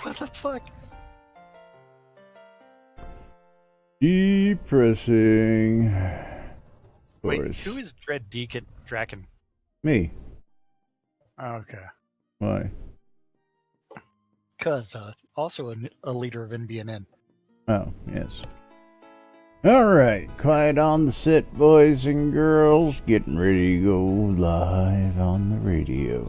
What the fuck? Depressing. Wait, who is Dread Deacon Draken? Me. Okay. Why? Because also a leader of NBNN. Oh, yes. Alright, quiet on the set, boys and girls. Getting ready to go live on the radio.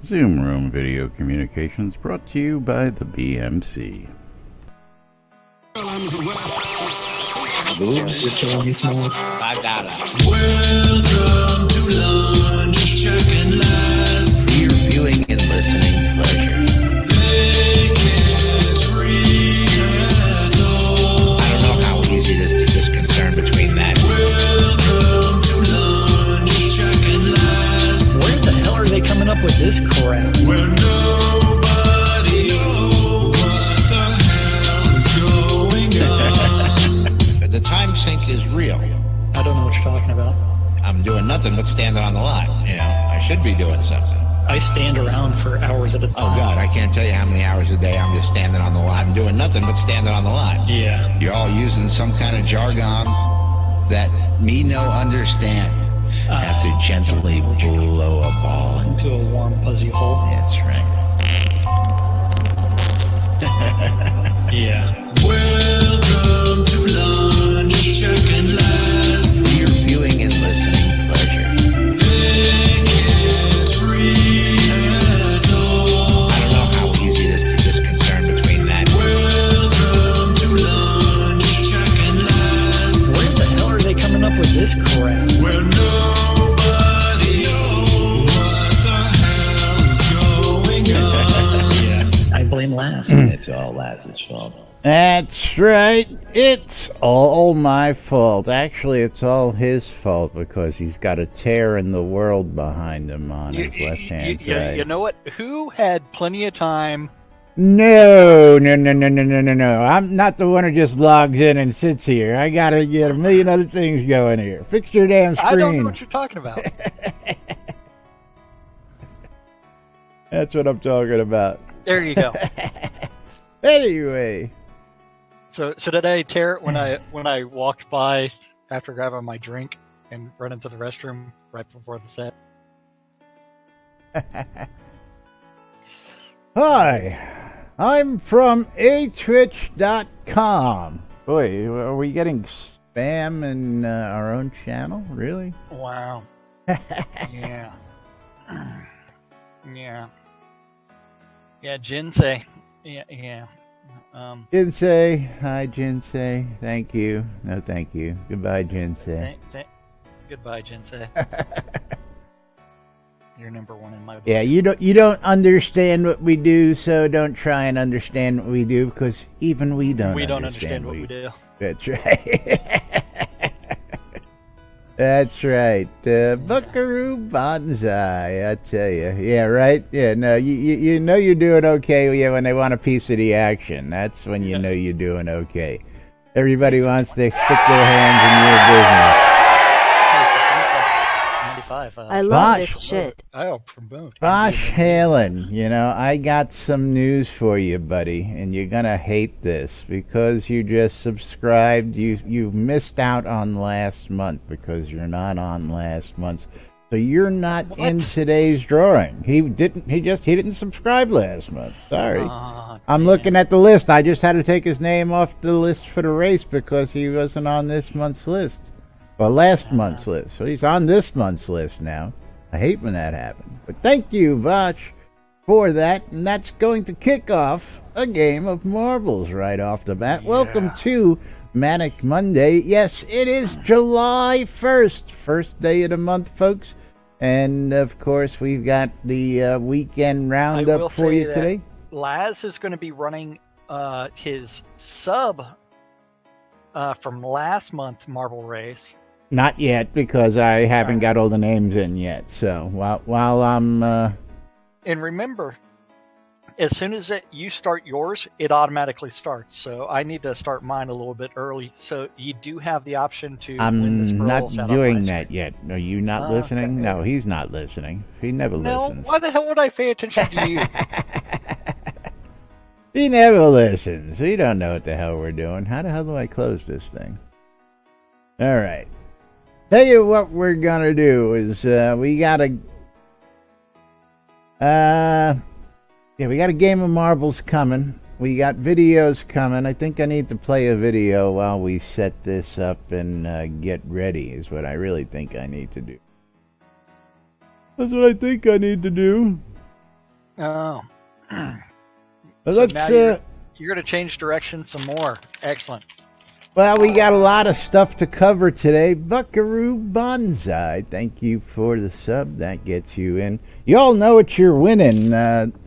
Zoom Room Video Communications brought to you by the BMC. Boobs, killing me, Smalls. I got it. Welcome to lunch, check and last. Your viewing and listening pleasure. They can't read at all. I don't know how easy it is to discern between that. Welcome to lunch, check and last. Where the hell are they coming up with this crap? Where nobody knows what the hell is going on. The time sink is real. I don't know what you're talking about. I'm doing nothing but standing on the line. You know, I should be doing something. I stand around for hours at a time. Oh, God, I can't tell you how many hours a day I'm just standing on the line. I'm doing nothing but standing on the line. Yeah. You're all using some kind of jargon that me no understand. Have to gently blow a ball Into a warm, fuzzy hole. That's right. Yeah. Welcome to lunch, check and last. Your viewing and listening pleasure. They can't read at all. I don't know how easy it is to discern between that. Welcome to lunch, check and last. Where the hell are they coming up with this crap? Where nobody knows what the hell is going on. Yeah. I blame Lass. It's all Laz's fault. That's right. It's all my fault. Actually, it's all his fault because he's got a tear in the world behind him on his left-hand side. You know what? Who had plenty of time? No. I'm not the one who just logs in and sits here. I gotta get a million other things going here. Fix your damn screen. I don't know what you're talking about. That's what I'm talking about. There you go. Anyway. So did I tear it when I walked by after grabbing my drink and run into the restroom right before the set? Hi, I'm from atwitch.com. Boy, are we getting spam in our own channel? Really? Wow. Yeah. Yeah, Jinsei. Yeah. Jinsei. Hi, Jinsei. Thank you. No, thank you. Goodbye, Jinsei. Goodbye, Jinsei. You're number one in my book. Yeah, you don't understand what we do, so don't try and understand what we do, because even we don't understand what we do. That's right. That's right. Buckaroo Banzai, I tell you. Yeah, right? Yeah, no, you know you're doing okay when they want a piece of the action. That's when you know you're doing okay. Everybody wants to stick their hands in your business. I love this shit. I'll promote. Bosh Halen, I got some news for you, buddy, and you're gonna hate this because you just subscribed. You missed out on last month because you're not on last month's, so you're not in today's drawing. He didn't subscribe last month. Sorry. I'm looking at the list. I just had to take his name off the list for the race because he wasn't on this month's list. Well, last month's list. So he's on this month's list now. I hate when that happens. But thank you, Voch, for that. And that's going to kick off a game of marbles right off the bat. Yeah. Welcome to Manic Monday. Yes, it is July 1st. First day of the month, folks. And, of course, we've got the weekend roundup for you today. Laz is going to be running his sub from last month marble race. Not yet, because I haven't got all the names in yet. So while I'm And remember, as soon as you start yours, it automatically starts. So I need to start mine a little bit early. So you do have the option to win the I'm not scrolls out doing on my that screen. yet. Are you not listening? Okay. No, he's not listening. He never No, listens. why the hell would I pay attention to you? He never listens. We don't know what the hell we're doing. How the hell do I close this thing? All right. Tell you what we're gonna do is we got a we got a game of marbles coming. We got videos coming. I think I need to play a video while we set this up and get ready. Is what I really think I need to do. That's what I think I need to do. Oh. But So let's now you're going to change direction some more. Excellent. well, we got a lot of stuff to cover today. Buckaroo Banzai, thank you for the sub. That gets you in. You all know what you're winning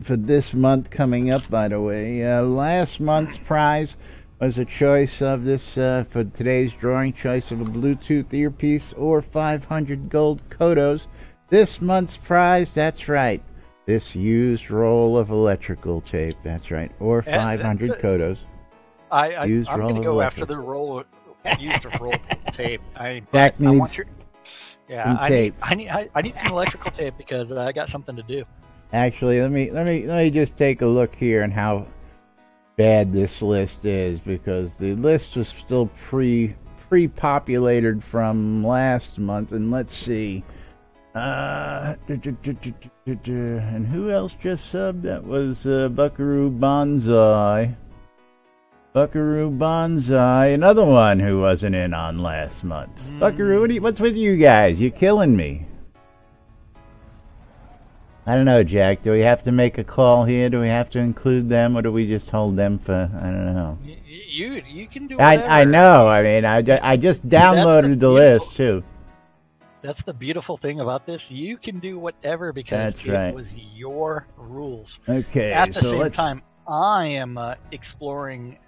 for this month coming up, by the way. Last month's prize was a choice of this, for today's drawing, choice of a Bluetooth earpiece or 500 gold kodos. This month's prize, that's right, this used roll of electrical tape. That's right, or 500 kodos. I'm Used going roll to of go electric. after the used roll tape. Jack I want needs your, some I tape. need some electrical tape because I got something to do. Actually, let me just take a look here and how bad this list is, because the list was still pre-populated from last month, and let's see. And who else just subbed? That was Buckaroo Banzai. Buckaroo Banzai, another one who wasn't in on last month. Buckaroo, what's with you guys? You're killing me. I don't know, Jack. Do we have to make a call here? Do we have to include them, or do we just hold them for? I don't know. You can do whatever. I know. I mean, I just downloaded the list too. That's the beautiful thing about this. You can do whatever because That's right. it was your rules. Okay. At the so same let's. time, I am exploring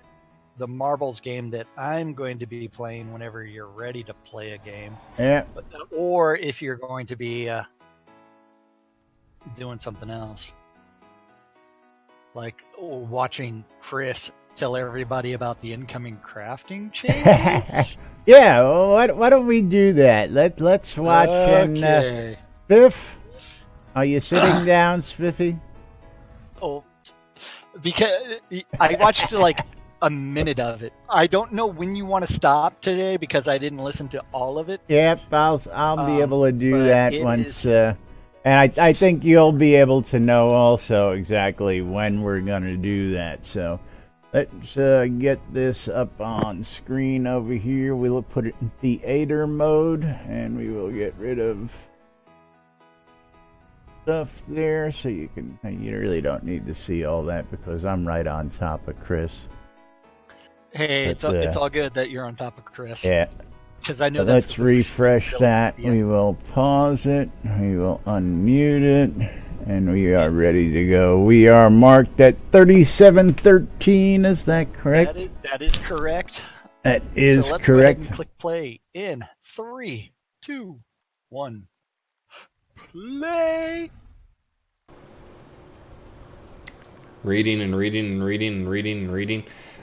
the marbles game that I'm going to be playing whenever you're ready to play a game. Yeah. Or if you're going to be doing something else. Like watching Chris tell everybody about the incoming crafting changes. Yeah. Well, why don't we do that? Let's watch. And Okay. Spiff, are you sitting down, Spiffy? Oh, because I watched like a minute of it. I don't know when you want to stop today because I didn't listen to all of it. Yep. I'll be able to do but that it once. is- And I think you'll be able to know also exactly when we're going to do that. So let's get this up on screen over here. We'll put it in theater mode, and we will get rid of stuff there. So you really don't need to see all that because I'm right on top of Chris. Hey, But, it's all good that you're on top of Chris. Yeah. Because I know So that's let's the position refresh you're that. building. We will pause it. We will unmute it. And we are ready to go. We are marked at 3713. Is that correct? That is correct. That is so let's correct. Go ahead and click play in 3, 2, 1. Play. Reading.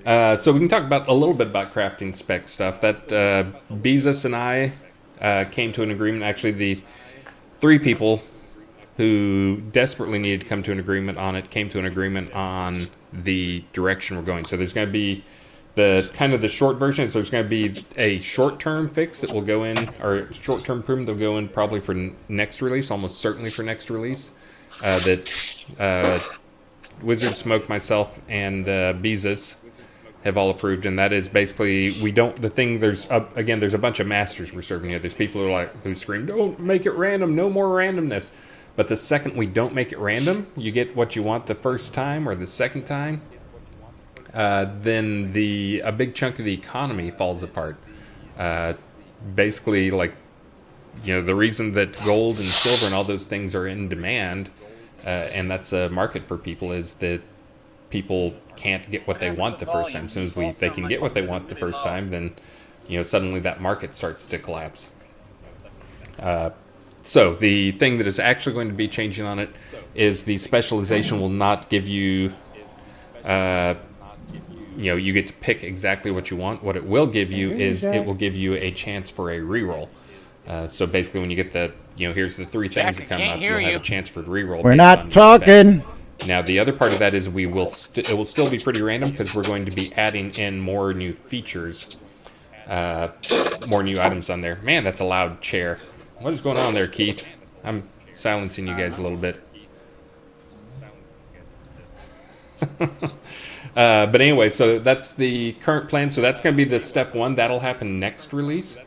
So we can talk about a little bit about crafting spec stuff. That Beezus and I came to an agreement. Actually, the three people who desperately needed to come to an agreement on it came to an agreement on the direction we're going. So there's going to be the short version. So there's going to be a short-term fix that will go in, or short-term improvement that will go in probably for next release, almost certainly for next release. That Wizard Smoke, myself, and Beezus have all approved, and that is basically there's a bunch of masters we're serving here. There's people who scream, "Don't make it random, no more randomness." But the second we don't make it random, you get what you want the first time or the second time, then a big chunk of the economy falls apart. Basically, the reason that gold and silver and all those things are in demand, and that's a market for people, is that people can't get what they want the first time. As soon as they can get what they want the first time, then suddenly that market starts to collapse. So the thing that is actually going to be changing on it is the specialization will not give you, you get to pick exactly what you want. What it will give you is it will give you a chance for a reroll. So basically, when you get the, here's the three things that come up, you'll have a chance for reroll. We're not talking. Now, the other part of that is it will still be pretty random because we're going to be adding in more new features, more new items on there. Man, that's a loud chair. What is going on there, Keith? I'm silencing you guys a little bit. But anyway, so that's the current plan. So that's going to be the step one. That'll happen next release.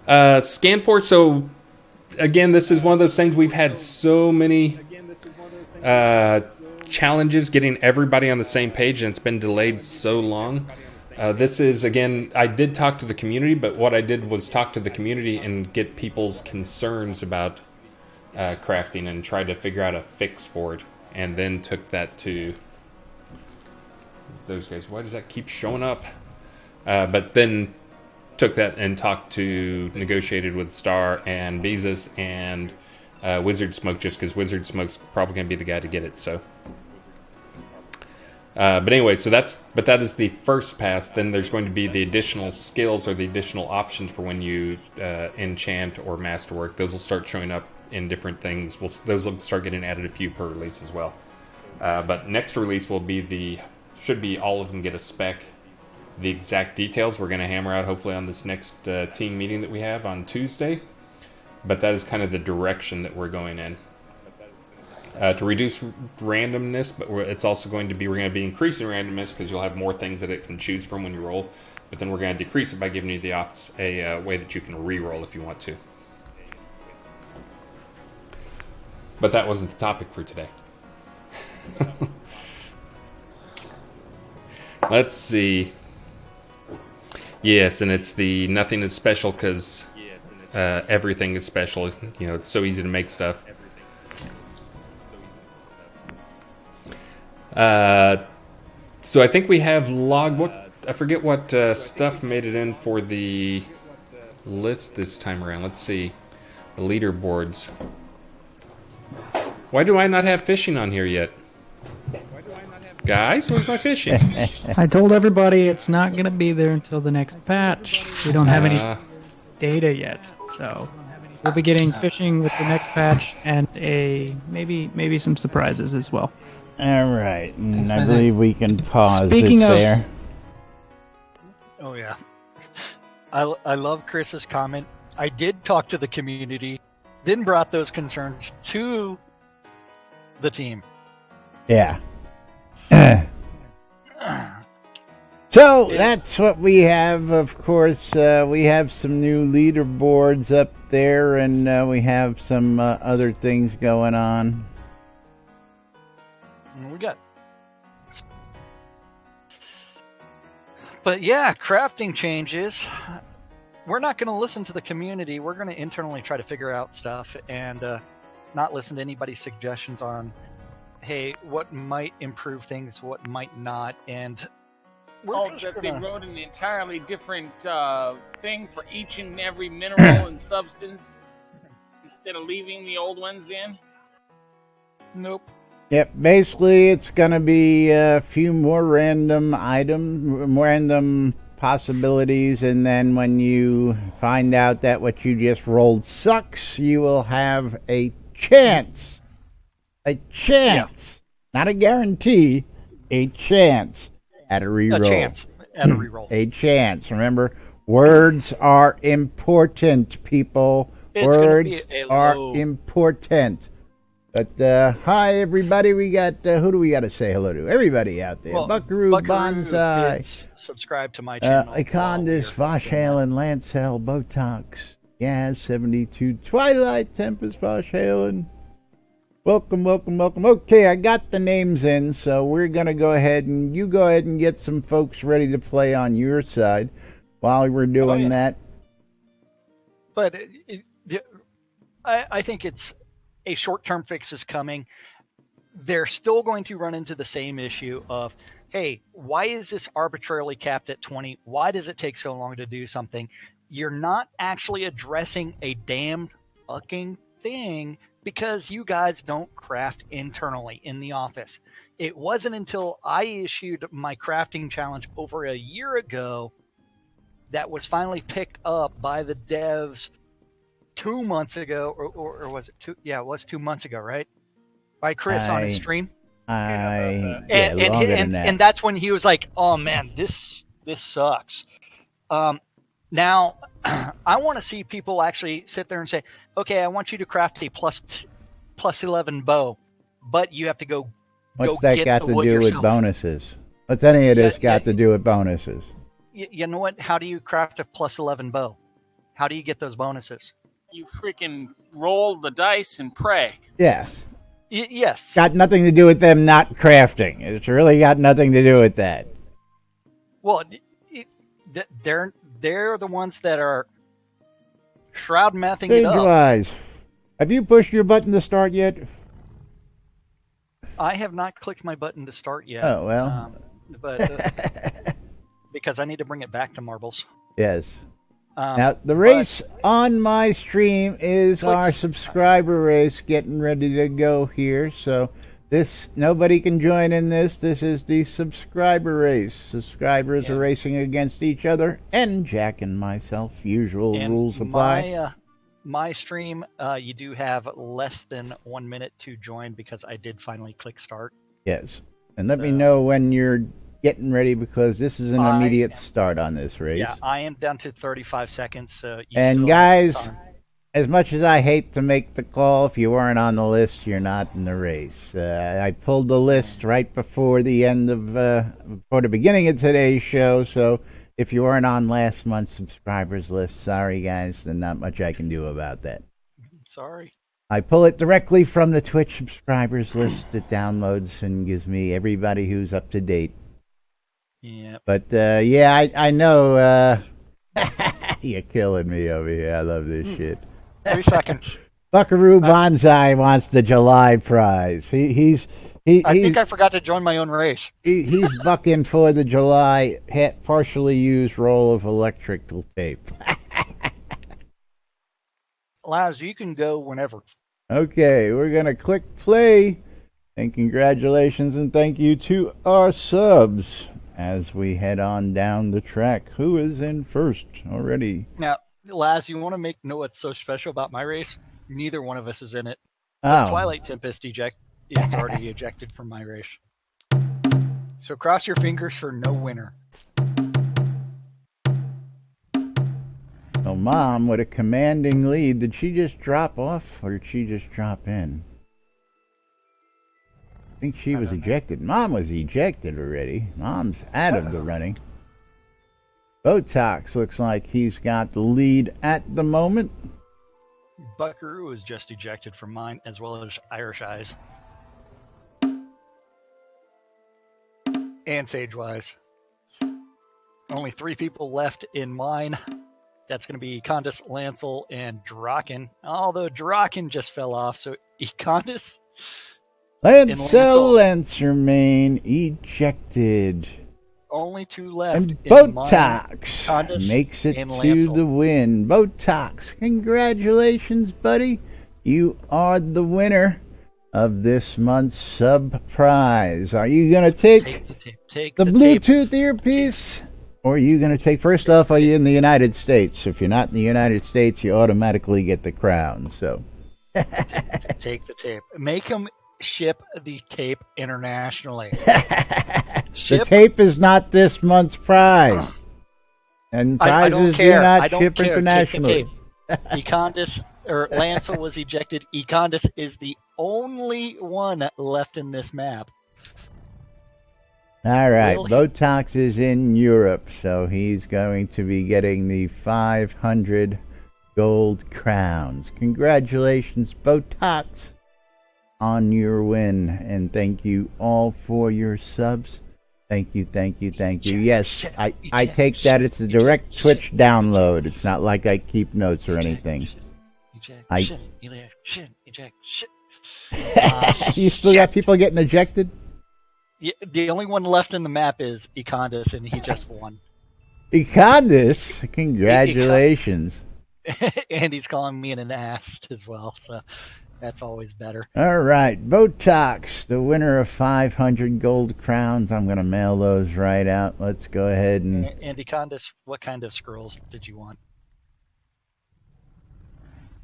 ScanForce. So again, this is one of those things we've had so many challenges getting everybody on the same page, and it's been delayed so long. This is, again, I did talk to the community, but what I did was talk to the community and get people's concerns about crafting and try to figure out a fix for it, and then took that to those guys. Why does that keep showing up? But then took that and negotiated with Star and Beezus and Wizard Smoke, just because Wizard Smoke's probably going to be the guy to get it. So, but anyway, that is the first pass. Then there's going to be the additional skills or the additional options for when you enchant or masterwork. Those will start showing up in different things. Those will start getting added a few per release as well. But next release should be all of them get a spec. The exact details we're going to hammer out hopefully on this next team meeting that we have on Tuesday. But that is kind of the direction that we're going in. To reduce randomness, but it's also we're going to be increasing randomness because you'll have more things that it can choose from when you roll. But then we're going to decrease it by giving you a way that you can re-roll if you want to. But that wasn't the topic for today. Let's see. Yes, and it's the nothing is special because everything is special. It's so easy to make stuff. So I think we have I forget what stuff made it in for the list this time around. Let's see. The leaderboards. Why do I not have fishing on here yet? Guys, where's my fishing? I told everybody it's not going to be there until the next patch. We don't have any data yet, so we'll be getting fishing with the next patch and maybe some surprises as well. All right, and I believe we can pause there. Oh yeah, I love Chris's comment. I did talk to the community, then brought those concerns to the team. Yeah. So that's what we have. Of course, we have some new leaderboards up there, and we have some other things going on. We got, but yeah, crafting changes. We're not going to listen to the community. We're going to internally try to figure out stuff and not listen to anybody's suggestions on, hey, what might improve things, what might not, and they wrote an entirely different thing for each and every mineral and substance instead of leaving the old ones in? Nope. Yep, basically it's going to be a few more random possibilities, and then when you find out that what you just rolled sucks, you will have a chance. Yeah. Not a guarantee, a chance at a reroll. A chance at a reroll. A chance. Remember, words are important, people. Words are important. But hi, everybody. We got who do we got to say hello to? Everybody out there. Well, Buckaroo Bonsai. Subscribe to my channel. Icondis, Voshalen, Lancel, Botox, Yaz 72, Twilight, Tempest, Voshalen. Welcome. Okay, I got the names in, so we're gonna go ahead and get some folks ready to play on your side while we're doing that. But I think it's a short-term fix is coming. They're still going to run into the same issue of, hey, why is this arbitrarily capped at 20? Why does it take so long to do something? You're not actually addressing a damn fucking thing because you guys don't craft internally in the office. It wasn't until I issued my crafting challenge over a year ago that was finally picked up by the devs 2 months ago, or was it two? Yeah, it was 2 months ago, right? By Chris on his stream. And that's when he was like, "Oh man, this sucks." Now, I want to see people actually sit there and say, "Okay, I want you to craft a plus 11 bow, but you have to go." What's that got to do with bonuses? What's any of this got to do with bonuses? You know what? How do you craft a plus 11 bow? How do you get those bonuses? You freaking roll the dice and pray. Yeah. Yes. Got nothing to do with them not crafting. It's really got nothing to do with that. Well, they're the ones that are Shroud mathing it up. Visualize. Have you pushed your button to start yet? I have not clicked my button to start yet. Oh, well. But because I need to bring it back to marbles. Yes. Now, the race on my stream is our subscriber race getting ready to go here. So nobody can join in this. This is the subscriber race. Subscribers are racing against each other and Jack and myself. Usual rules apply. My stream, you do have less than 1 minute to join because I did finally click start. Yes. And let me know when you're getting ready because this is an immediate start on this race. Yeah, I am down to 35 seconds. So and guys, as much as I hate to make the call, if you weren't on the list, you're not in the race. I pulled the list right before the end of, before the beginning of today's show. So if you weren't on last month's subscribers list, sorry guys, there's not much I can do about that. Sorry. I pull it directly from the Twitch subscribers list. It downloads and gives me everybody who's up to date. Yeah. But, yeah, I know, you're killing me over here. I love this shit. 3 seconds. Buckaroo Bonsai wants the July prize. I think I forgot to join my own race. He's bucking for the July partially used roll of electrical tape. Laz, you can go whenever. Okay, we're going to click play. And congratulations and thank you to our subs as we head on down the track. Who is in first already? Now, Laz, you want to know what's so special about my race? Neither one of us is in it. The Twilight Tempest is already ejected from my race. So cross your fingers for no winner. So Mom with a commanding lead. Did she just drop off or did she just drop in? I think she was ejected. Mom was ejected already. Mom's out of the running. Botox looks like he's got the lead at the moment. Buckaroo was just ejected from mine, as well as Irish Eyes. And Sagewise. Only 3 people left in mine. That's going to be Econdis, Lancel, and Draken. Although Draken just fell off, so Econdis... Lancel Lancermain ejected. Only 2 left. And Botox makes it to the win. Botox, congratulations, buddy. You are the winner of this month's sub prize. Are you going to take the Bluetooth earpiece? Or are you going to take, first off, are you in the United States? If you're not in the United States, you automatically get the crown. So take the tape. Make them ship the tape internationally. The tape is not this month's prize. And prizes do not ship internationally. Econdis, or Lancel was ejected. Econdis is the only one left in this map. All right, Botox is in Europe, so he's going to be getting the 500 gold crowns. Congratulations, Botox, on your win, and thank you all for your subs. Thank you, thank you, thank you. Yes, I take that it's a direct Twitch download. It's not like I keep notes or anything. ejection. You still got people getting ejected? Yeah, the only one left in the map is Econdis, and he just won. Econdis, congratulations. And he's calling me an ass as well, so that's always better. All right, Botox, the winner of 500 gold crowns. I'm going to mail those right out. Let's go ahead and... And Econdis, what kind of scrolls did you want?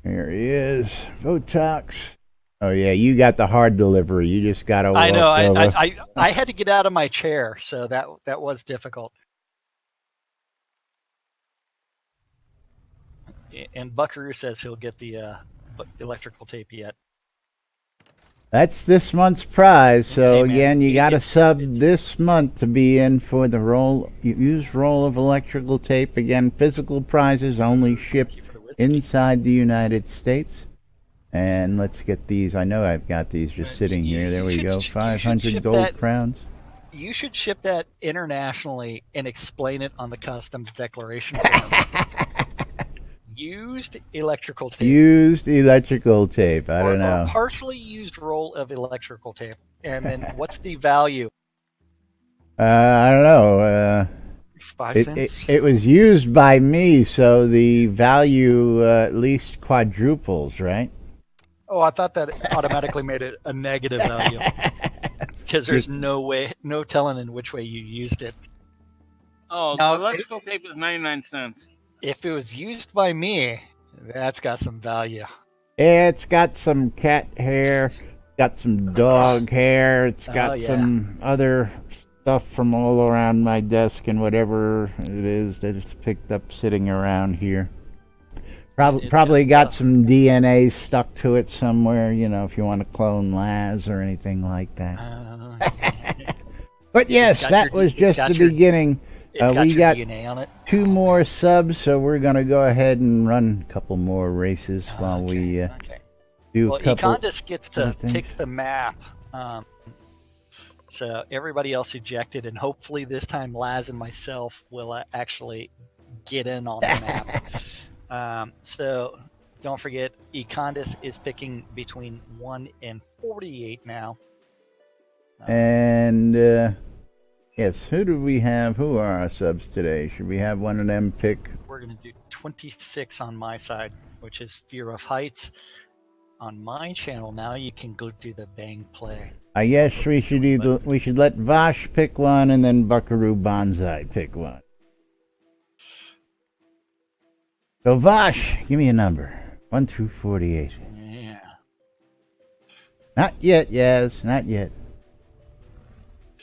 Here he is, Botox. Oh yeah, you got the hard delivery. You just got to walk I know. over. I had to get out of my chair, so that was difficult. And Buckaroo says he'll get the electrical tape yet. That's this month's prize. So Hey, man, again, you got to it's- sub this month to be in for the use roll of electrical tape. Again, physical prizes only shipped Thank you for the whiskey. inside the United States. And let's get these. I know I've got these just sitting here. There we go. 500 ship gold that- crowns. You should ship that internationally and explain it on the customs declaration form. Used electrical tape. Used electrical tape. I don't Or know. partially used roll of electrical tape. And then what's the value? I don't know. 5 cents? It was used by me, so the value at least quadruples, right? Oh, I thought that automatically made it a negative value. Because there's no telling in which way you used it. Oh, Now, electrical tape is 99 cents. If it was used by me, that's got some value. It's got some cat hair, got some dog hair, it's got yeah. some other stuff from all around my desk and whatever it is that it's picked up sitting around here. Probably got some DNA stuck to it somewhere, you know, if you want to clone Laz or anything like that. But yes, that was just the beginning. It's got We your got DNA on it. 2 more subs, so we're going to go ahead and run a couple more races while we do Well, a couple. Econdis gets to other things. pick the map. So everybody else ejected, and hopefully this time Laz and myself will actually get in on the map. So don't forget, Econdis is picking between 1 and 48 now. And yes, who do we have? Who are our subs today? Should we have one of them pick? We're going to do 26 on my side, which is Fear of Heights. On my channel now, you can go do the bang play. I guess we should let Vash pick one, and then Buckaroo Banzai pick one. So Vash, give me a number. 1 through 48. Yeah. Not yet, Yaz. Not yet.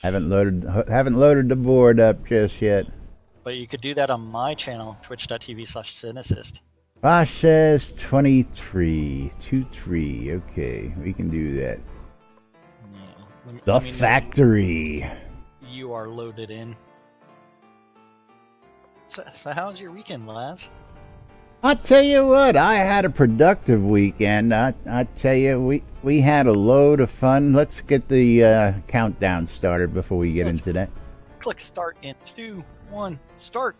Haven't loaded the board up just yet. But you could do that on my channel, twitch.tv/Cynicist. Vash says 23. 2-3. Okay, we can do that. Yeah. The Let me know Factory. You are loaded in. So how's your weekend, Laz? I'll tell you what, I had a productive weekend. I tell you, we had a load of fun. Let's get the countdown started before we get into that. Click start in 2, 1, start.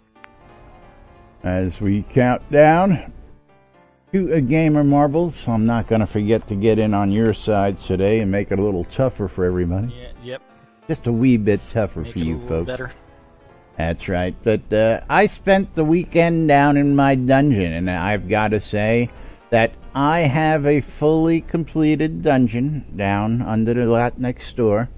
As we count down to a Gamer Marbles, I'm not going to forget to get in on your side today and make it a little tougher for everybody. Yeah, yep. Just a wee bit tougher Make for it a you little folks. better. That's right. But I spent the weekend down in my dungeon, and I've got to say that I have a fully completed dungeon down under the lot next door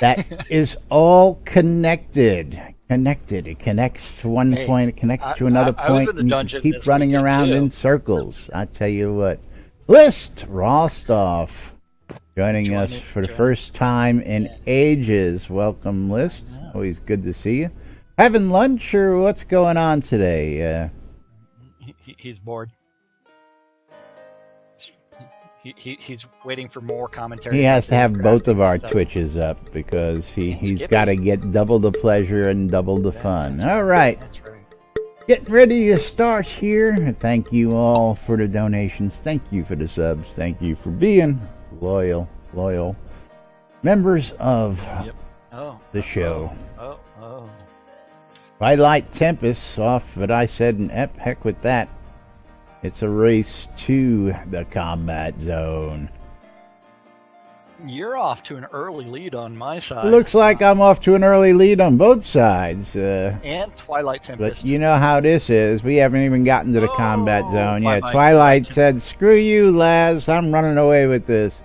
that is all connected. It connects to one point, it connects to another I was point, in the and you dungeon keep this running weekend, around too. in circles. I tell you what. List Rostov joining us for the first time in ages. Welcome, List. Always good to see you. Having lunch, or what's going on today? He's bored. He's waiting for more commentary. He has to have both of our stuff. Twitches up because he's Skip got to it. get double the pleasure and double the fun. All right. That's right. Getting ready to start here. Thank you all for the donations. Thank you for the subs. Thank you for being loyal members of the show. Oh. Twilight Tempest off, but I said, heck with that. It's a race to the combat zone. You're off to an early lead on my side. Looks like I'm off to an early lead on both sides. And Twilight Tempest. But you know how this is. We haven't even gotten to the combat zone yet. bye-bye, Twilight said, "Screw you, Laz. I'm running away with this."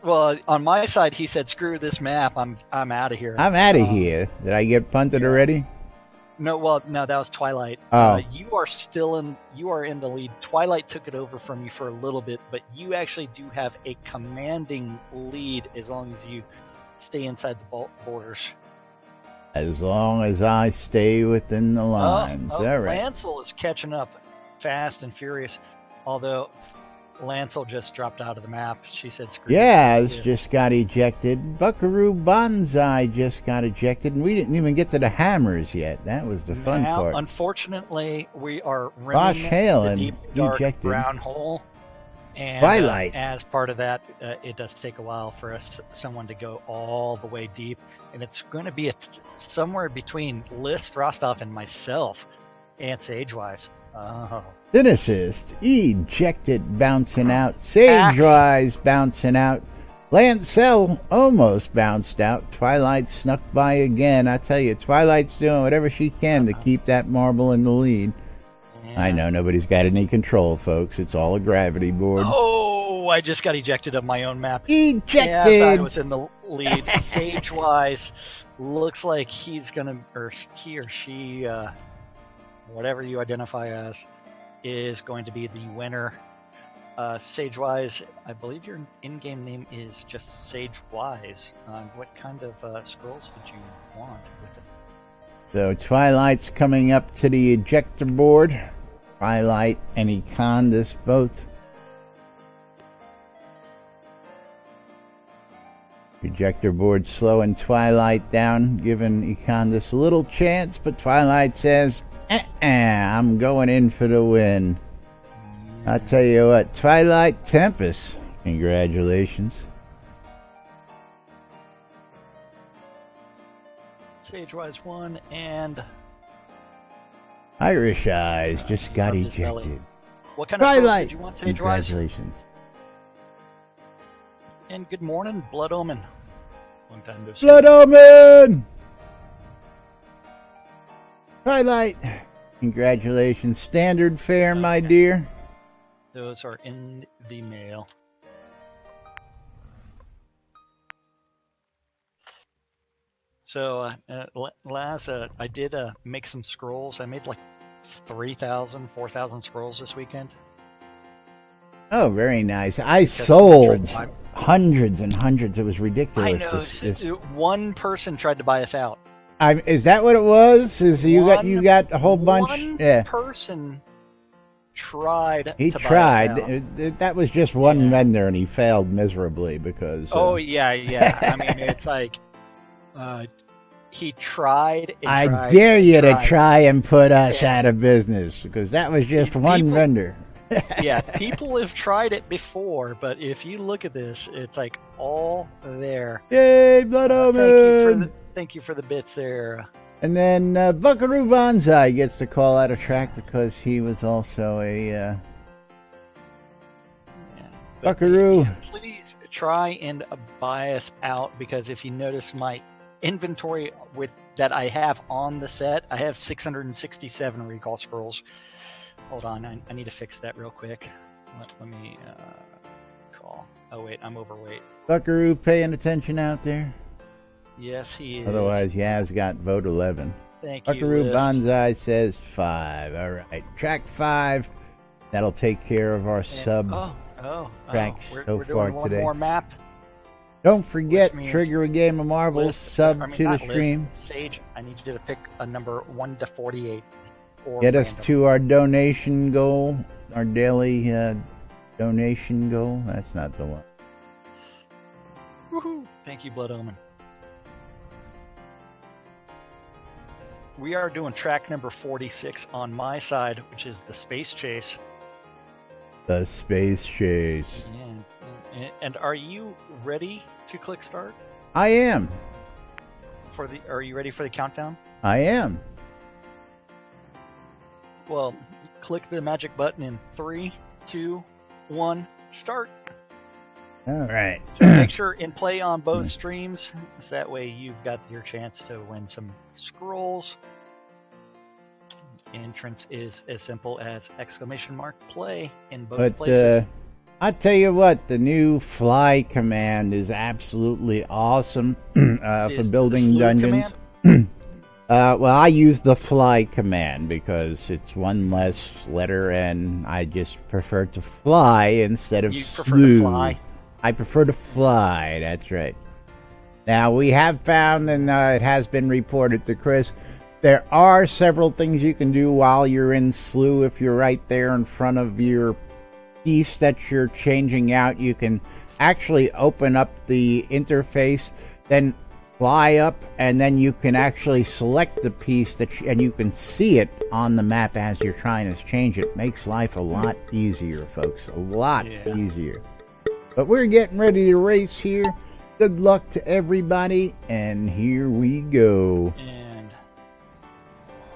Well, on my side, he said, "Screw this map. I'm out of here." I'm out of here. Did I get punted already? No, that was Twilight. Oh. You are in the lead. Twilight took it over from you for a little bit, but you actually do have a commanding lead as long as you stay inside the borders. As long as I stay within the lines. All right. Lancel is catching up fast and furious, although Lancel just dropped out of the map. She said, "Screw Yaz just got ejected. Buckaroo Banzai just got ejected, and we didn't even get to the hammers yet. That was the fun part. Unfortunately, we are Bosch rimming Hale the and deep, dark ejected. brown hole. And Twilight. as part of that, it does take a while for someone to go all the way deep, and it's going to be somewhere between List, Rostov, and myself, and Sagewise. Oh. Cynicist ejected, bouncing out. Sagewise bouncing out. Lancel almost bounced out. Twilight snuck by again. I tell you, Twilight's doing whatever she can to keep that marble in the lead. Yeah. I know nobody's got any control, folks. It's all a gravity board. Oh, I just got ejected of my own map. Ejected! Yes, I was in the lead. Sagewise looks like he's going to, or he or she, whatever you identify as, is going to be the winner. Sagewise, I believe your in-game name is just Sagewise. What kind of scrolls did you want with it? So Twilight's coming up to the ejector board. Twilight and Econdis both. Ejector board slowing Twilight down, giving Econdis a little chance, but Twilight says, I'm going in for the win. I'll tell you what, Twilight Tempest, congratulations. Sagewise won, and Irish Eyes just got ejected. What kind of Twilight, did you want, Sagewise? Congratulations. And good morning, Blood Omen. Long time no see. Blood Omen! Twilight, congratulations. Standard fare, my dear. Those are in the mail. So, Laz, I did make some scrolls. I made like 3,000, 4,000 scrolls this weekend. Oh, very nice. I sold hundreds and hundreds. It was ridiculous. I know. One person tried to buy us out. Is that what it was? You got a whole bunch? One person tried. He to tried. Buy us out. That was just one vendor, and he failed miserably because. Oh yeah. I mean, it's like he tried. I dare you to try and put us out of business because that was just one vendor. Yeah, people have tried it before, but if you look at this, it's like all there. Yay, Blood Omen! Thank you for the bits there. And then Buckaroo Banzai gets to call out a track because he was also a Buckaroo. Yeah, please try and buy us out because if you notice my inventory that I have on the set, I have 667 recall scrolls. Hold on, I need to fix that real quick. Let me call. Oh wait, I'm overweight. Buckaroo paying attention out there? Yes, he is. Otherwise, Yaz got vote 11. Thank you, Buckaroo Banzai says 5. All right, track 5. That'll take care of our tracks we're so far doing today. One more map. Don't forget, trigger a game of marbles. Sub to the stream. Sage, I need you to pick a number 1 to 48. Get us to our donation goal, our daily donation goal. That's not the one. Woohoo! Thank you, Blood Omen. We are doing track number 46 on my side, which is the Space Chase. The Space Chase. Yeah. And are you ready to click start? I am. Are you ready for the countdown? I am. Well, click the magic button in 3, 2, 1, start. All right. So make sure and play on both streams, so that way you've got your chance to win some scrolls. Entrance is as simple as !play in both places. I tell you what, the new fly command is absolutely awesome for building dungeons. Well, I use the fly command because it's one less letter, and I just prefer to fly instead of prefer to fly? I prefer to fly, that's right. Now, we have found, and it has been reported to Chris, there are several things you can do while you're in slew. If you're right there in front of your piece that you're changing out, you can actually open up the interface, then fly up, and then you can actually select the piece and you can see it on the map as you're trying to change it. Makes life a lot easier, folks. A lot easier. But we're getting ready to race here. Good luck to everybody, and here we go. And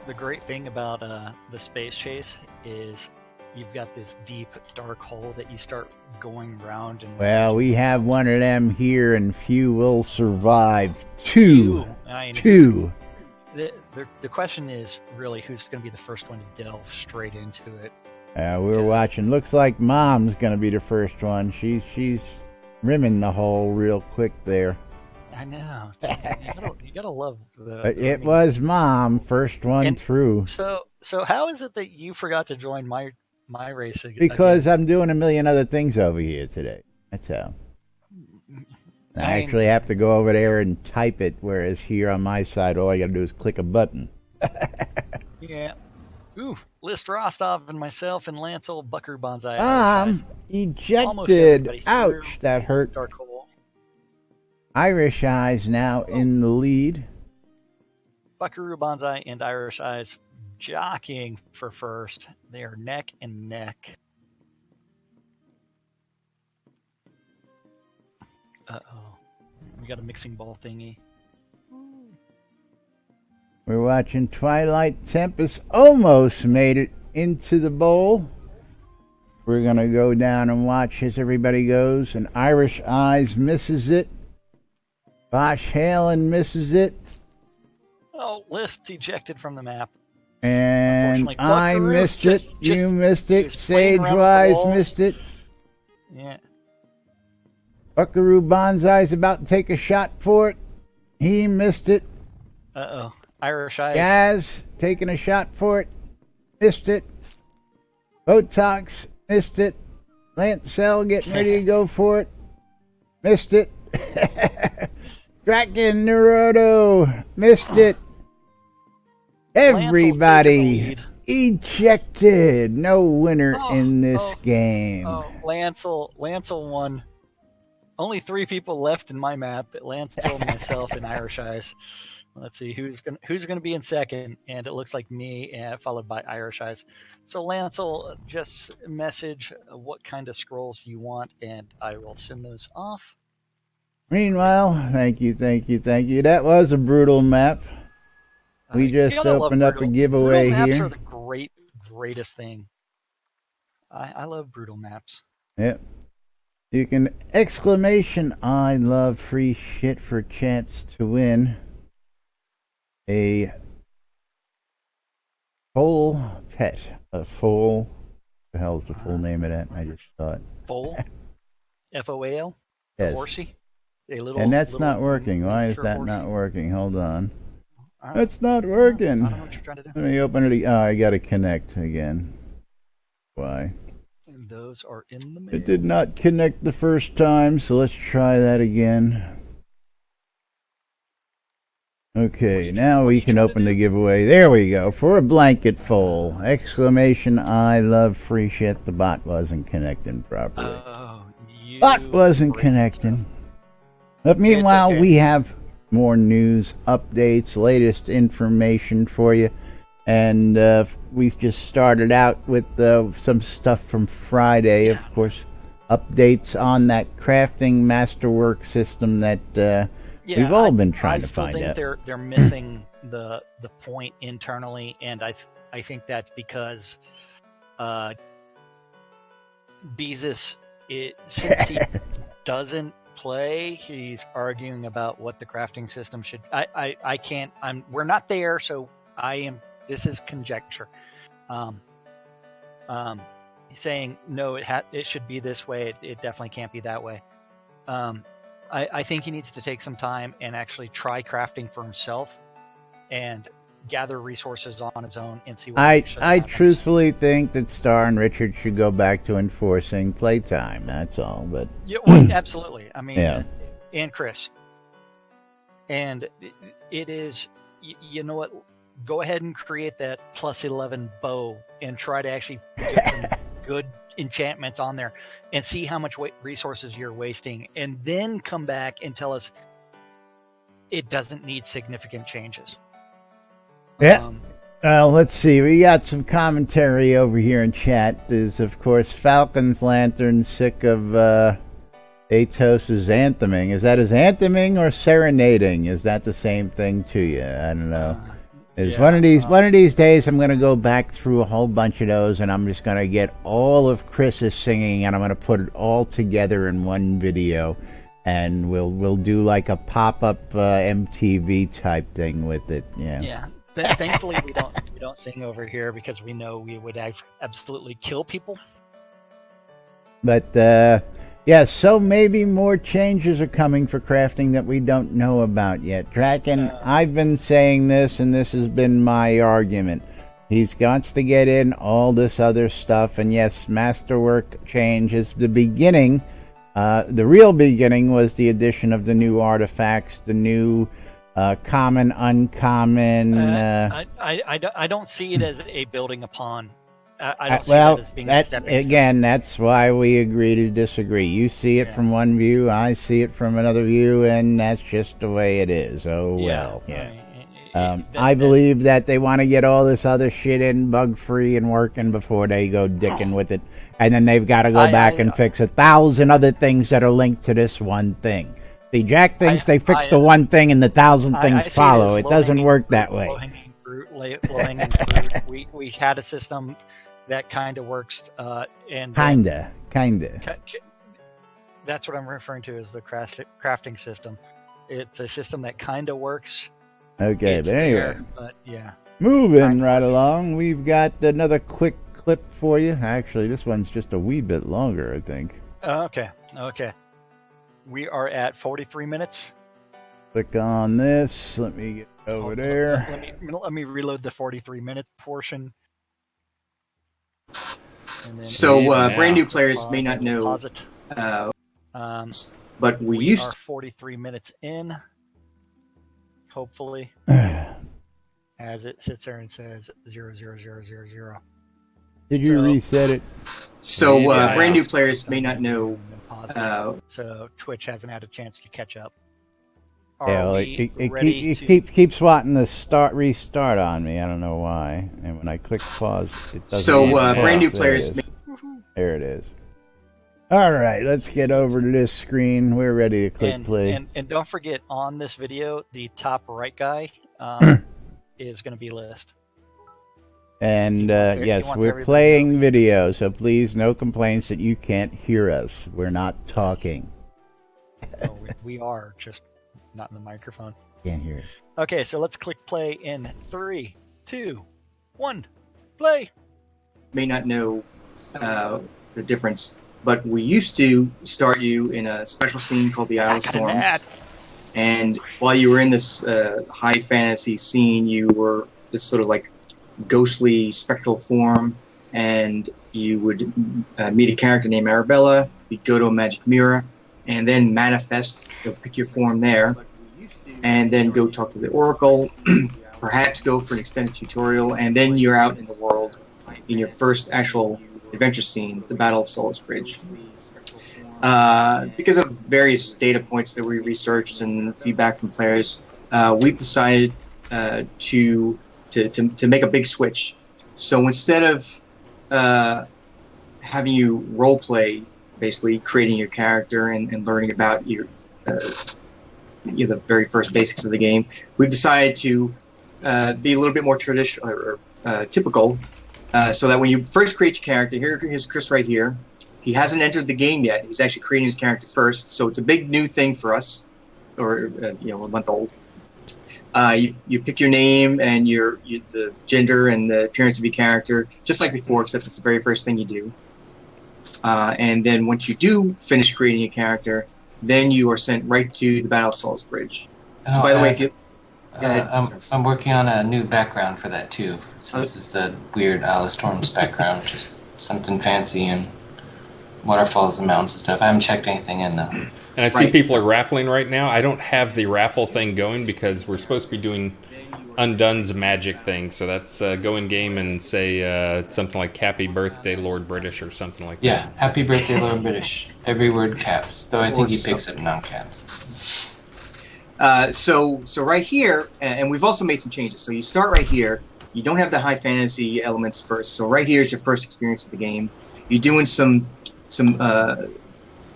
the great thing about the space chase is you've got this deep, dark hole that you start going round. And well, we have one of them here, and few will survive. Two. The question is really who's going to be the first one to delve straight into it. We're watching. Looks like Mom's going to be the first one. She's rimming the hole real quick there. I know. You gotta love the. But it was Mom, first one through. So how is it that you forgot to join my race again? Because I'm doing a million other things over here today. That's how. I actually have to go over there and type it, whereas here on my side, all I got to do is click a button. Yeah. Ooh, List Rostov and myself and Lance old Buckaroo Banzai. Ejected. Ouch, that hurt. Dark hole. Irish Eyes now in the lead. Buckaroo Banzai and Irish Eyes jockeying for first. They are neck and neck. Uh-oh. We got a mixing ball thingy. We're watching Twilight Tempest almost made it into the bowl. We're going to go down and watch as everybody goes. And Irish Eyes misses it. Bosch Halen misses it. Oh, List ejected from the map. And I missed it. You missed it. Sagewise missed it. Yeah. Buckaroo Banzai's about to take a shot for it. He missed it. Uh-oh. Irish Eyes. Gaz taking a shot for it. Missed it. Botox missed it. Lancel getting ready to go for it. Missed it. Draken Naruto missed it. Everybody ejected. No winner in this game. Oh, Lancel won. Only 3 people left in my map. Lancel, myself, and Irish Eyes. Let's see who's gonna be in second, and it looks like me, and followed by Irish Eyes. So Lancel, just message what kind of scrolls you want, and I will send those off. Meanwhile, thank you. That was a brutal map. We just opened up a giveaway brutal here. Maps are the greatest thing. I love brutal maps. Yep. You can ! I love free shit for chance to win a full pet. A full. The hell's the full name of that? I just thought. Full? FOAL? Yes. Horsey? And that's not working. Why is that not working? Hold on. That's not working. I don't know what you're trying to do. Let me open it. I gotta connect again. Why? And those are in the mail. It did not connect the first time, so let's try that again. Okay, now we can open the giveaway. There we go. For a blanket full! ! I love free shit. The bot wasn't connecting properly. Bot wasn't connecting. But meanwhile, we have more news, updates, latest information for you. And we just started out with some stuff from Friday, of course. Updates on that crafting masterwork system that we've all been trying to find out. I still think they're missing the point internally, and I think that's because Beezus, since he doesn't play, he's arguing about what the crafting system should. I can't. We're not there, so this is conjecture. He's saying no, it should be this way. It definitely can't be that way. I think he needs to take some time and actually try crafting for himself and gather resources on his own and see what I truthfully think that Star and Richard should go back to enforcing playtime. That's all. But yeah, well, absolutely. I mean, yeah. And Chris, and it is. You know what? Go ahead and create that +11 bow and try to actually get some good enchantments on there and see how much resources you're wasting, and then come back and tell us it doesn't need significant changes. Yeah. Let's see. We got some commentary over here in chat. Is of course Falcon's Lantern sick of Atos' antheming. Is that his antheming or serenading? Is that the same thing to you? I don't know. One of these days I'm gonna go back through a whole bunch of those, and I'm just gonna get all of Chris's singing, and I'm gonna put it all together in one video, and we'll do like a pop-up MTV type thing with it. Yeah. Yeah. Thankfully, we don't sing over here because we know we would absolutely kill people. But yeah, so maybe more changes are coming for crafting that we don't know about yet. Draken, I've been saying this, and this has been my argument. He's got to get in all this other stuff, and yes, Masterwork change is the beginning. The real beginning was the addition of the new artifacts, the new common, uncommon. I don't see it as a building upon. I don't see well, that as being a stepping stone. Again, that's why we agree to disagree. You see it from one view, I see it from another view, and that's just the way it is. Oh, well. Yeah. I believe that they want to get all this other shit in bug-free and working before they go dicking with it. And then they've got to go back and fix 1,000 other things that are linked to this one thing. See, Jack thinks they fixed the one thing and the 1,000 things follow. It doesn't work that way. Low-hanging fruit. We had a system that kind of works. And Kinda. That's what I'm referring to as the crafting system. It's a system that kind of works. Okay, but anyway. There, but yeah. Moving right along, we've got another quick clip for you. Actually, this one's just a wee bit longer, I think. Okay. We are at 43 minutes. Click on this. Let me get over there. Let me reload the 43-minute portion. So, brand new players may not know, but we used are 43 minutes in. Hopefully, as it sits there and says 00000. Did you reset it? So, brand new players may not know. So Twitch hasn't had a chance to catch up. It keeps wanting to restart on me. I don't know why. And when I click pause, it doesn't. So, brand new players. There it is. All right, let's get over to this screen. We're ready to click play. And don't forget, on this video, the top right guy is going to be list. And yes, we're playing video, so please, no complaints that you can't hear us. We're not talking. No, we are, just not in the microphone. Can't hear it. Okay, so let's click play in 3, 2, 1, play. May not know the difference, but we used to start you in a special scene called the Isle of Storms. And while you were in this high fantasy scene, you were this sort of like ghostly spectral form, and you would meet a character named Arabella. You'd go to a magic mirror, and then manifest. You'll pick your form there, and then go talk to the Oracle. Perhaps go for an extended tutorial, and then you're out in the world in your first actual adventure scene, the Battle of Solace Bridge. Because of various data points that we researched and feedback from players, we've decided to make a big switch. So instead of having you role play, basically creating your character and learning about your the very first basics of the game, we've decided to be a little bit more traditional or typical So that when you first create your character, here's Chris right here. He hasn't entered the game yet. He's actually creating his character first. So it's a big new thing for us, or a month old. You pick your name and the gender and the appearance of your character, just like before, except it's the very first thing you do. And then once you do finish creating your character, then you are sent right to the Battle Souls Bridge. By the way, if you... I'm working on a new background for that too. So this is the weird Alice Storms background, just something fancy and waterfalls and mountains and stuff. I haven't checked anything in though. And I see people are raffling right now. I don't have the raffle thing going because we're supposed to be doing Undone's magic thing. So that's go in game and say something like "Happy Birthday, Lord British" or something like that. Yeah, Happy Birthday, Lord British. Every word caps, though I think he picks up non-caps. So right here, and we've also made some changes. So you start right here. You don't have the high fantasy elements first. So right here is your first experience of the game. You're doing some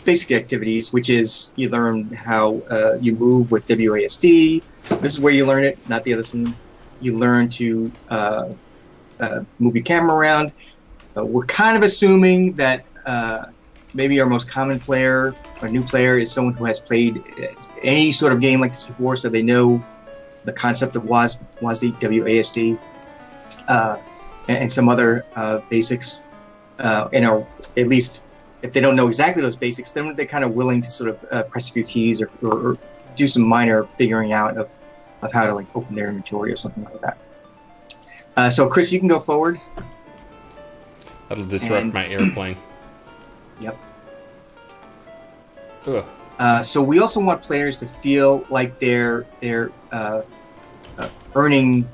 basic activities, which is you learn how you move with WASD. This is where you learn it, not the other scene. You learn to move your camera around. We're kind of assuming that maybe our most common player or new player is someone who has played any sort of game like this before, so they know the concept of WASD, and some other basics. At least if they don't know exactly those basics, then they're kind of willing to sort of press a few keys or do some minor figuring out of how to like open their inventory or something like that. So Chris, you can go forward. That'll disrupt my airplane. Yep. Ugh. So we also want players to feel like they're earning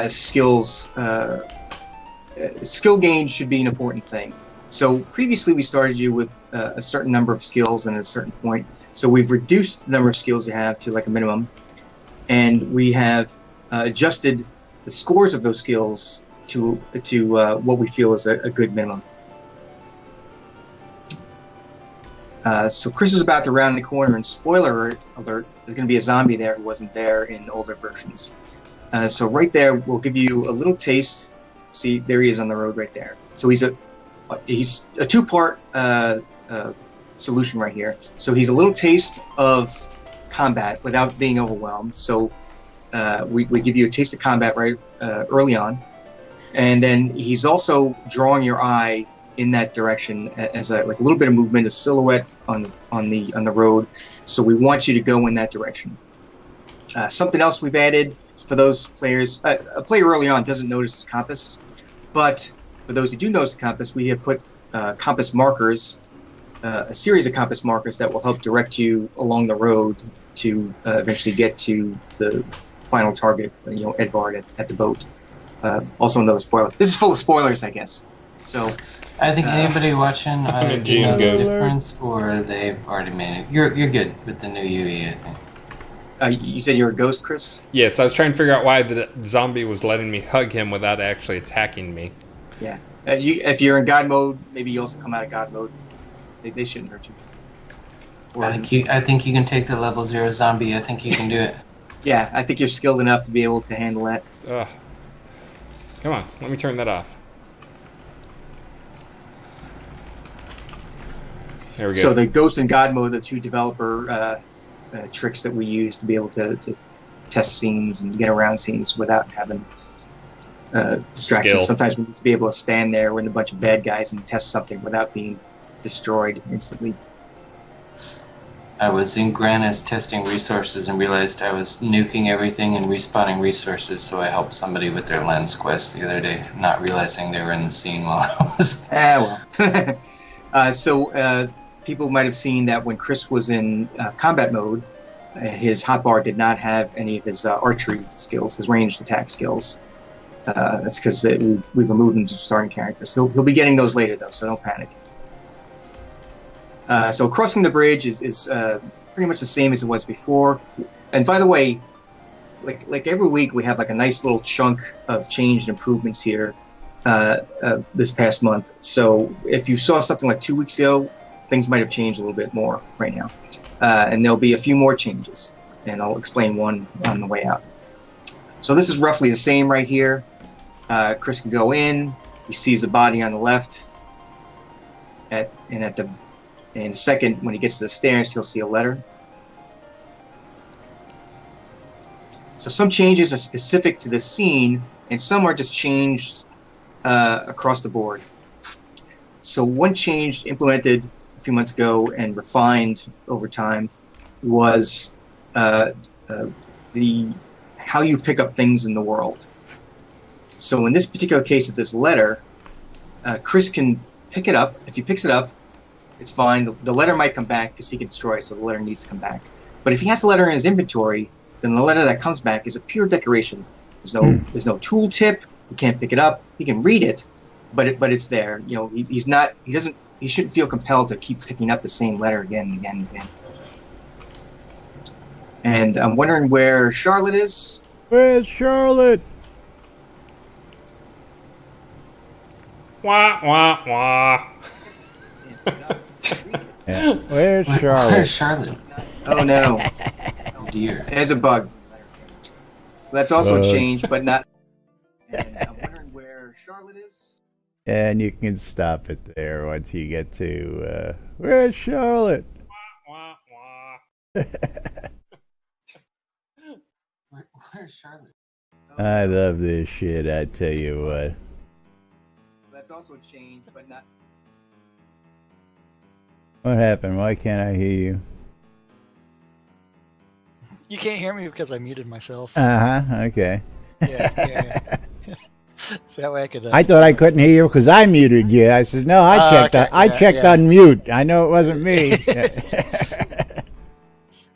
skills. Skill gain should be an important thing. So previously we started you with a certain number of skills and at a certain point. So we've reduced the number of skills you have to like a minimum, and we have adjusted the scores of those skills to what we feel is a good minimum. So Chris is about to round the corner, and spoiler alert, there's going to be a zombie there who wasn't there in older versions. So right there, we'll give you a little taste. See, there he is on the road right there. So he's a two-part solution right here. So he's a little taste of combat without being overwhelmed. So we give you a taste of combat right early on, and then he's also drawing your eye in that direction as a little bit of movement, a silhouette on the road. So we want you to go in that direction. Something else we've added for those players, a player early on doesn't notice his compass, but for those who do notice the compass, we have put compass markers, a series of compass markers that will help direct you along the road to eventually get to the final target, Edvard at the boat. Also another spoiler. This is full of spoilers, I guess. So I think anybody watching either didn't know the goes. difference or they've already made it. You're good with the new UE, I think. You said you're a ghost, Chris? Yes, I was trying to figure out why the zombie was letting me hug him without actually attacking me. Yeah. If you're in God mode, maybe you also come out of God mode. They shouldn't hurt you. I think you can take the level 0 zombie. I think you can do it. Yeah, I think you're skilled enough to be able to handle that. Ugh. Come on, let me turn that off. There we go. So the Ghost and God mode, the two developer tricks that we use to be able to test scenes and get around scenes without having distractions. Skill. Sometimes we need to be able to stand there with a bunch of bad guys and test something without being destroyed instantly. I was in Granis testing resources and realized I was nuking everything and respawning resources, so I helped somebody with their lens quest the other day, not realizing they were in the scene while I was... So people might have seen that when Chris was in combat mode, his hotbar did not have any of his archery skills, his ranged attack skills. That's because we've removed them from starting characters. He'll be getting those later, though, so don't panic. So crossing the bridge is pretty much the same as it was before. And by the way, like every week we have like a nice little chunk of change and improvements here this past month. So if you saw something like 2 weeks ago, things might have changed a little bit more right now. And there'll be a few more changes, and I'll explain one on the way out. So this is roughly the same right here. Chris can go in. He sees the body on the left. In a second, when he gets to the stairs, he'll see a letter. So some changes are specific to the scene, and some are just changed across the board. So one change implemented a few months ago and refined over time was how you pick up things in the world. So in this particular case of this letter, Chris can pick it up. If he picks it up, it's fine. The letter might come back because he can destroy it, so the letter needs to come back. But if he has the letter in his inventory, then the letter that comes back is a pure decoration. There's no tool tip. He can't pick it up. He can read it, but it's there. You know, he shouldn't feel compelled to keep picking up the same letter again and again and again. And I'm wondering where Charlotte is. Where's Charlotte? Wah, wah, wah. Yeah. Where's Charlotte? Where's Charlotte? Oh no. Oh dear. There's a bug. So that's also a change, but not. And I'm wondering where Charlotte is. And you can stop it there once you get to where's Charlotte? Wah, wah. Where's Charlotte? I love this shit, I tell you what. That's also a change, but not. What happened? Why can't I hear you? You can't hear me because I muted myself. Okay. Yeah. So that way I could. I thought I couldn't hear you because I muted you. I said, no, I checked. Okay. I checked unmute. I know it wasn't me.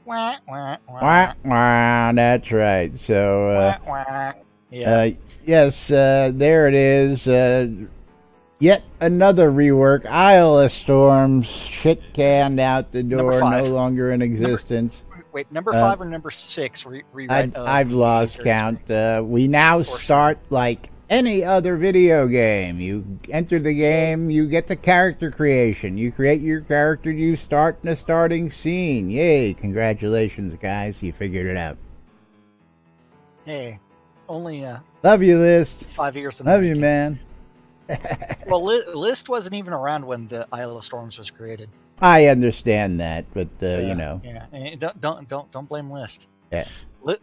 Wah, wah, wah. Wah, wah, that's right. So, Wah, wah. Yeah. yes, there it is. Yet another rework. Isle of Storms, shit canned out the door, no longer in existence. Wait, number 5 or number 6? I've lost count. We now start like any other video game. You enter the game, you get the character creation. You create your character, you start in the starting scene. Yay, congratulations, guys. You figured it out. Hey, only love you, List. 5 years. Love you, man. Well, List wasn't even around when the Isle of Storms was created. I understand that, but you know. Yeah, and don't blame List. Yeah.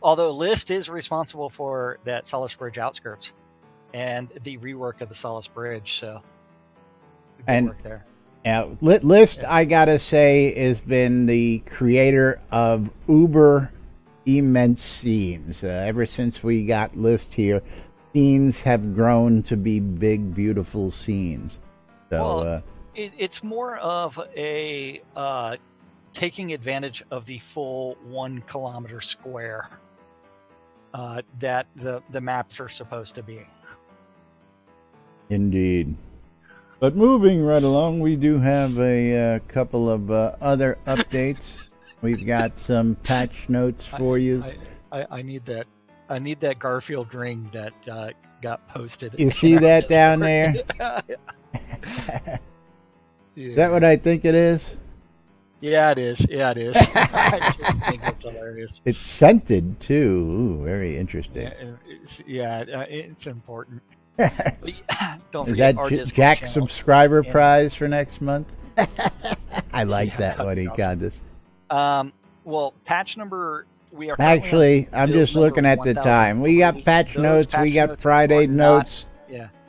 Although List is responsible for that Solace Bridge outskirts and the rework of the Solace Bridge, so good work there. Yeah, List, I gotta say, has been the creator of uber immense scenes. Ever since we got List here, scenes have grown to be big, beautiful scenes. So, it's more of a taking advantage of the full 1 kilometer square that the maps are supposed to be. Indeed. But moving right along, we do have a couple of other updates. We've got some patch notes for you. I need that. I need that Garfield ring that got posted. You see that down there? Is that what I think it is? Yeah, it is. I just think it's hilarious. It's scented too. Ooh, very interesting. It's important. Don't is forget that Jack's subscriber prize for next month? I like that one, he got this. Well, patch number. We are actually. I'm just looking at the time. We got patch notes. We got Friday notes.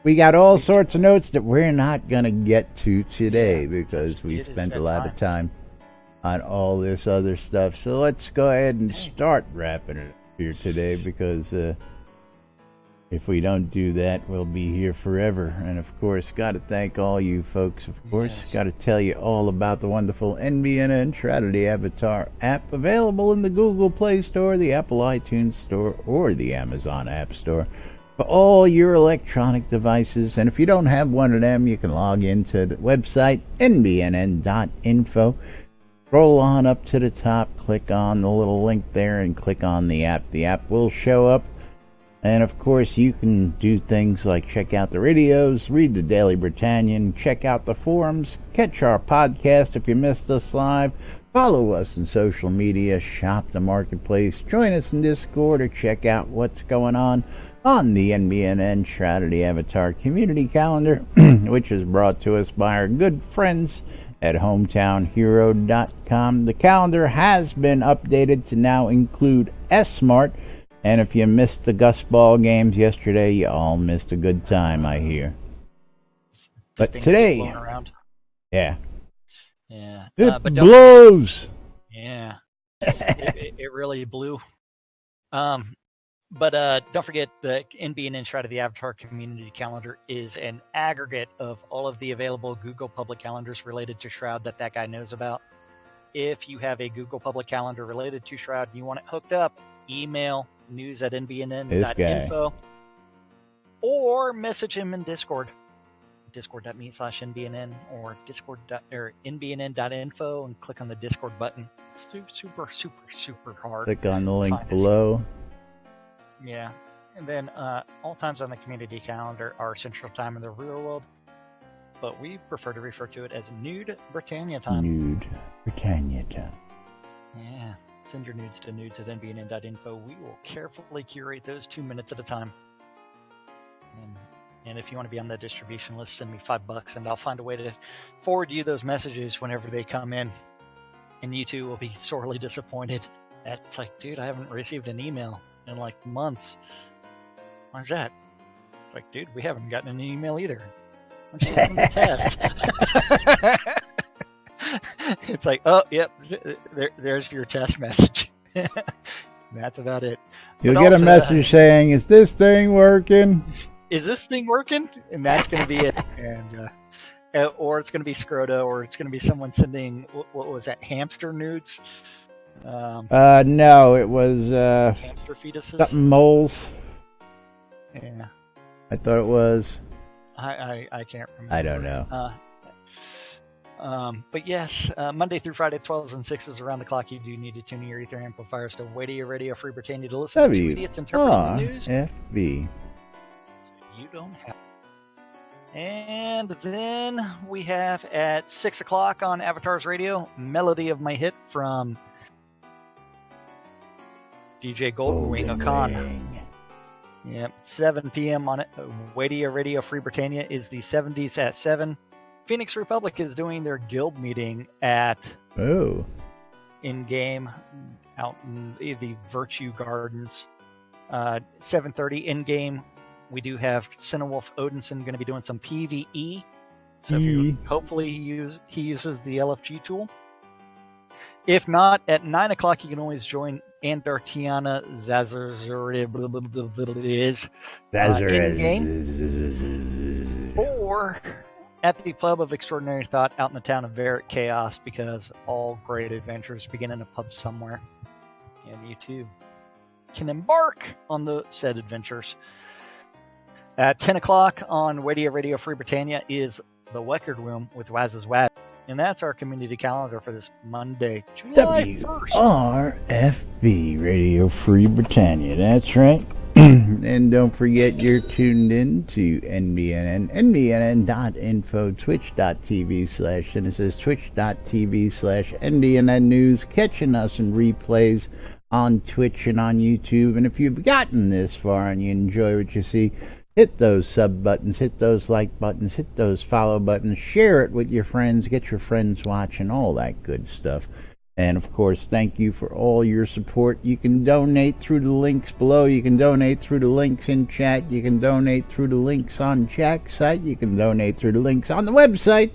We got all sorts of notes that we're not gonna get to today because we spent a lot of time on all this other stuff. So let's go ahead and start wrapping it up here today because if we don't do that, we'll be here forever. And of course, got to thank all you folks. Of course, got to tell you all about the wonderful NBNN Shroud Avatar app available in the Google Play Store, the Apple iTunes Store, or the Amazon App Store for all your electronic devices. And if you don't have one of them, you can log into the website nbnn.info. Scroll on up to the top, click on the little link there, and click on the app. The app will show up. And of course, you can do things like check out the radios, read the Daily Britannian, check out the forums, catch our podcast if you missed us live, follow us on social media, shop the marketplace, join us in Discord, or check out what's going on on the NBNN Shroud of the Avatar community calendar, which is brought to us by our good friends at hometownhero.com. The calendar has been updated to now include S-Mart, and if you missed the Gus Ball games yesterday, you all missed a good time, I hear. But Things today, get blown around. yeah, But don't blows. Yeah, it really blew. But don't forget the NBNN Shroud of the Avatar community calendar is an aggregate of all of the available Google public calendars related to Shroud that guy knows about. If you have a Google public calendar related to Shroud and you want it hooked up, email news@nbnn.info or message him in Discord. Discord.me/NBNN or NBNN.info and click on the Discord button. It's super hard. Click on the link below. Yeah. And then all times on the community calendar are Central Time in the real world, but we prefer to refer to it as Nude Britannia Time. Nude Britannia Time. Yeah. Send your nudes to nudes@nbnn.info. We will carefully curate those 2 minutes at a time. And if you want to be on the distribution list, send me $5 and I'll find a way to forward you those messages whenever they come in. And you too will be sorely disappointed. It's like, dude, I haven't received an email in like months. Why's that? It's like, dude, we haven't gotten an email either. Why don't you send the test? It's like, oh, yep, there's your test message. That's about it. You'll get a message saying, is this thing working? Is this thing working? And that's going to be it. And or it's going to be Scroda, or it's going to be someone sending, what was that, hamster nudes? No, it was hamster fetuses? something moles. Yeah. I thought it was. I can't remember. I don't know. But yes, Monday through Friday, 12s and 6s around the clock, you do need to tune your Ether amplifiers to Radio Free Britannia to listen to idiots interpreting the news. WRFB. You don't have. And then we have at 6 o'clock on Avatar's Radio, Melody of My Hit from DJ Golden Wing Okan. Yep, 7 p.m. on Radio Free Britannia is the 70s at 7. Phoenix Republic is doing their guild meeting at in-game out in the Virtue Gardens. 7:30 in-game. We do have Cinewolf Odinson going to be doing some PvE. So hopefully he uses the LFG tool. If not, at 9 o'clock you can always join Andartiana Zazarez in-game. Or at the Pub of Extraordinary Thought out in the town of Verret Chaos, because all great adventures begin in a pub somewhere. And you too can embark on the said adventures. At 10 o'clock on Radio Free Britannia is The Record Room with Waz's Waz. And that's our community calendar for this Monday, July 1st. WRFB, Radio Free Britannia. That's right. And don't forget you're tuned in to NBNN, NBNN.info, twitch.tv/Genesis, twitch.tv/NBNN News, catching us in replays on Twitch and on YouTube. And if you've gotten this far and you enjoy what you see, hit those sub buttons, hit those like buttons, hit those follow buttons, share it with your friends, get your friends watching, all that good stuff. And of course, thank you for all your support. You can donate through the links below. You can donate through the links in chat. You can donate through the links on Jack's site. You can donate through the links on the website.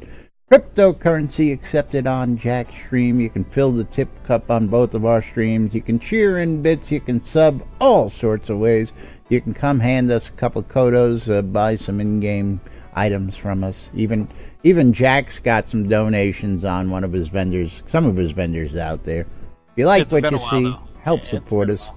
Cryptocurrency accepted on Jack's stream. You can fill the tip cup on both of our streams. You can cheer in bits. You can sub all sorts of ways. You can come hand us a couple of kodos, buy some in-game items from us. Even Jack's got some donations on one of his vendors, some of his vendors out there. If you like what you see, help support us.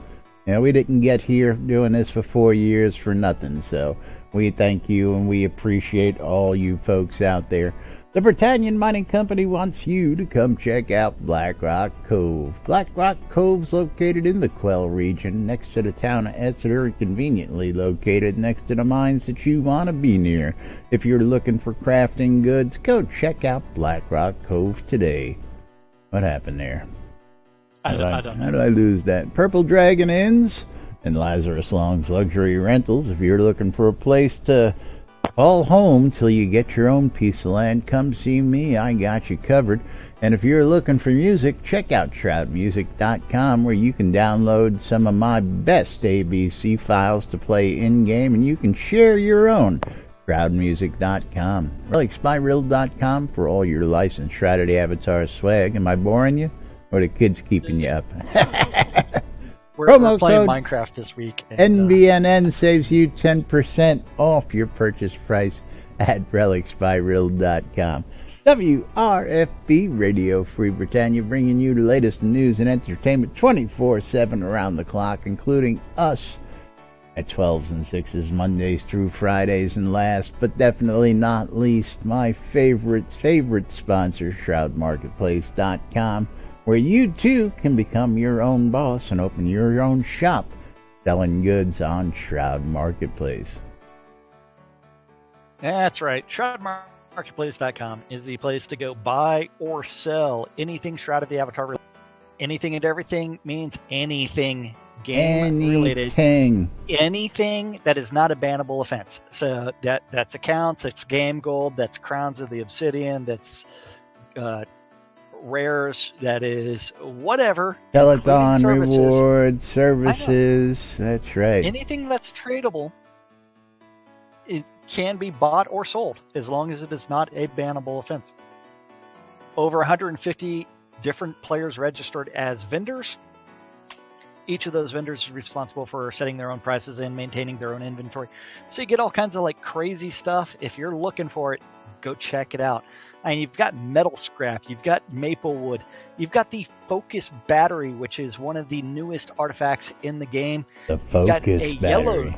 You know, we didn't get here doing this for 4 years for nothing, so we thank you and we appreciate all you folks out there. The Britannian Mining Company wants you to come check out Black Rock Cove. Black Rock Cove's located in the Quell region, next to the town of Exeter, conveniently located next to the mines that you want to be near. If you're looking for crafting goods, go check out Black Rock Cove today. What happened there? I don't know. How did I lose that? Purple Dragon Inns. And Lazarus Long's Luxury Rentals. If you're looking for a place to call home till you get your own piece of land, come see me. I got you covered. And if you're looking for music, check out shroudmusic.com, where you can download some of my best ABC files to play in-game, and you can share your own. Shroudmusic.com. RelicsByReal.com for all your licensed Shrouded Avatar swag. Am I boring you? Or the kids keeping you up? We're playing Minecraft this week. And, NBNN saves you 10% off your purchase price at RelicsByReal.com. WRFB Radio Free Britannia, bringing you the latest news and entertainment 24/7 around the clock, including us at 12s and 6s, Mondays through Fridays, and last but definitely not least, my favorite sponsor, ShroudMarketplace.com, where you too can become your own boss and open your own shop selling goods on Shroud Marketplace. That's right. ShroudMarketplace.com is the place to go buy or sell anything Shroud of the Avatar related. Anything and everything means anything game related. Anything that is not a bannable offense. So that's accounts, that's game gold, that's Crowns of the Obsidian, that's rares, that is whatever. Peloton rewards, services. That's right. Anything that's tradable, it can be bought or sold as long as it is not a bannable offense. Over 150 different players registered as vendors. Each of those vendors is responsible for setting their own prices and maintaining their own inventory. So you get all kinds of like crazy stuff. If you're looking for it, go check it out. I mean, you've got metal scrap, you've got maple wood, you've got the Focus battery, which is one of the newest artifacts in the game. The Focus battery.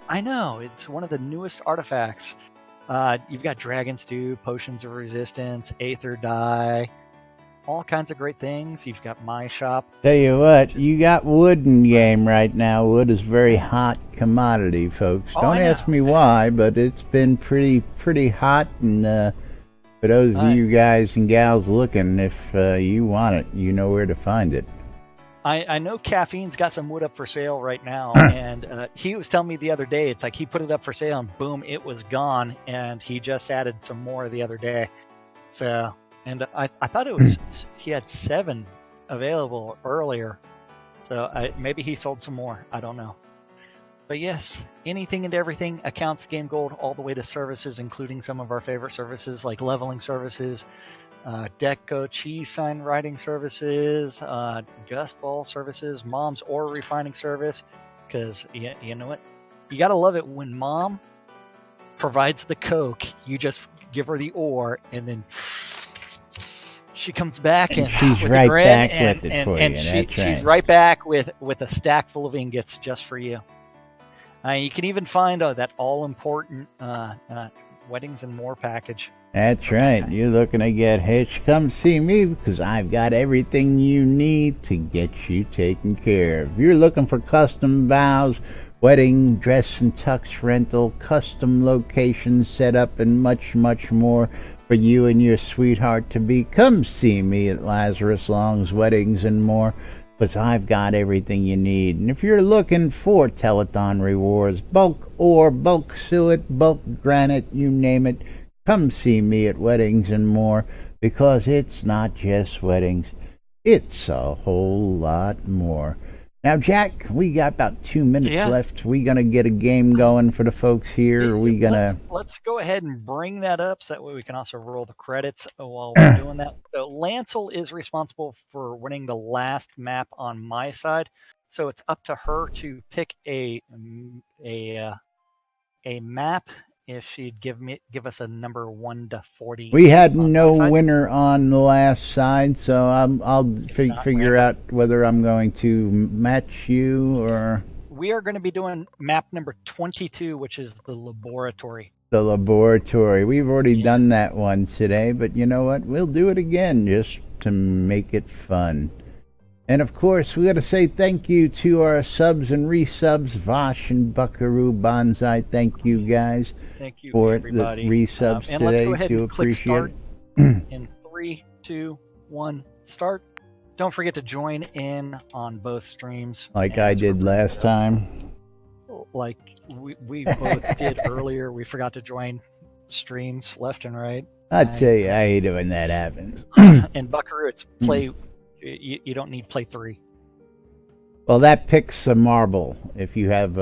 I know, it's one of the newest artifacts. You've got Dragon Stew, Potions of Resistance, Aether Dye, all kinds of great things. You've got my shop. Tell you what, you got wood in game right now. Wood is a very hot commodity, folks. Don't ask me why, but it's been pretty hot. And for those of you guys and gals looking, if you want it, you know where to find it. I know Caffeine's got some wood up for sale right now, and he was telling me the other day, it's like he put it up for sale and boom, it was gone, and he just added some more the other day. So, and I thought it was he had 7 available earlier, so maybe he sold some more. I don't know. But yes, anything and everything, accounts, game gold, all the way to services, including some of our favorite services like leveling services, Deco cheese sign writing services, Gust Ball services, Mom's ore refining service. Because you know what? You got to love it when Mom provides the Coke. You just give her the ore, and then she comes back and she's with right back and, with it and, for and you. She's right back with a stack full of ingots just for you. You can even find that all-important Weddings and More package. That's right. You're looking to get hitched? Come see me, because I've got everything you need to get you taken care of. If you're looking for custom vows, wedding, dress and tux rental, custom location setup, and much, much more for you and your sweetheart-to-be, come see me at Lazarus Long's Weddings and More, because I've got everything you need. And if you're looking for telethon rewards, bulk ore, bulk suet, bulk granite, you name it, come see me at Weddings and More, because it's not just weddings, it's a whole lot more. Now, Jack, we got about 2 minutes left. We gonna get a game going for the folks here? Or we gonna let's go ahead and bring that up so that way we can also roll the credits while we're doing that. So Lancel is responsible for winning the last map on my side, so it's up to her to pick a map. If she'd give us a number 1 to 40. We had no winner on the last side, so I'll figure out whether I'm going to match you or. We are going to be doing map number 22, which is the laboratory. The laboratory. We've already done that one today, but you know what? We'll do it again just to make it fun. And of course, we got to say thank you to our subs and resubs, Vosh and Buckaroo Bonsai. Thank you guys for everybody. The resubs and today. let's go ahead Do and click appreciate start. it. In 3, 2, 1, start. Don't forget to join in on both streams. Like I did last time. Like we both did earlier. We forgot to join streams left and right. I tell you, I hate it when that happens. In Buckaroo, it's play. You don't need play 3. Well, that picks a marble if you have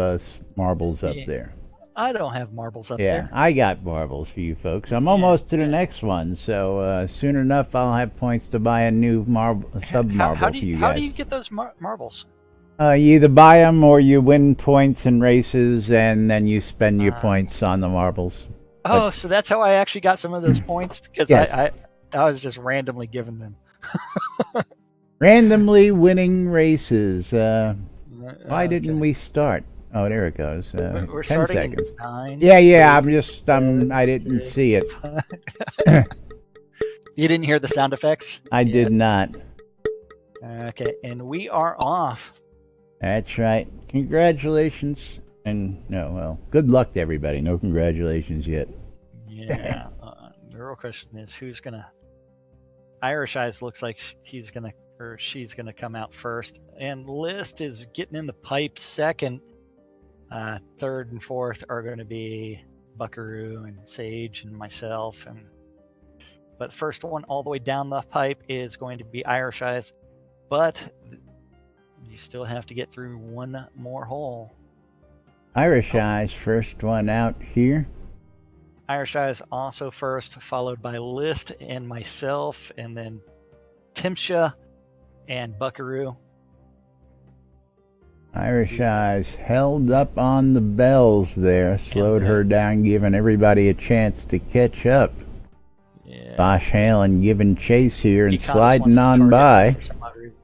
marbles up there. I don't have marbles up Yeah, there. I got marbles for you folks. I'm almost to the next one, so soon enough I'll have points to buy a new sub-marble for you guys. How do you get those marbles? You either buy them or you win points in races, and then you spend your points on the marbles. Oh, so that's how I actually got some of those points, because Yes. I was just randomly given them. Randomly winning races. Why didn't we start? Oh, there it goes. We're 10 starting seconds. in 9. Yeah. I'm just I didn't see it. You didn't hear the sound effects? I did not. Okay, and we are off. That's right. Congratulations. And good luck to everybody. No congratulations yet. Yeah. The real question is who's gonna. Irish Eyes looks like he's gonna or she's gonna come out first, and List is getting in the pipe second. Third and fourth are going to be Buckaroo and Sage and myself, but the first one all the way down the pipe is going to be Irish Eyes, but you still have to get through one more hole. Irish Eyes, first one out here. Irish Eyes also first, followed by List and myself, and then Timsha and Buckaroo. Irish Eyes held up on the bells there, slowed her down, giving everybody a chance to catch up. Yeah. Bosch Halen giving chase here and He kinda sliding wants to on target by. me for some odd reason.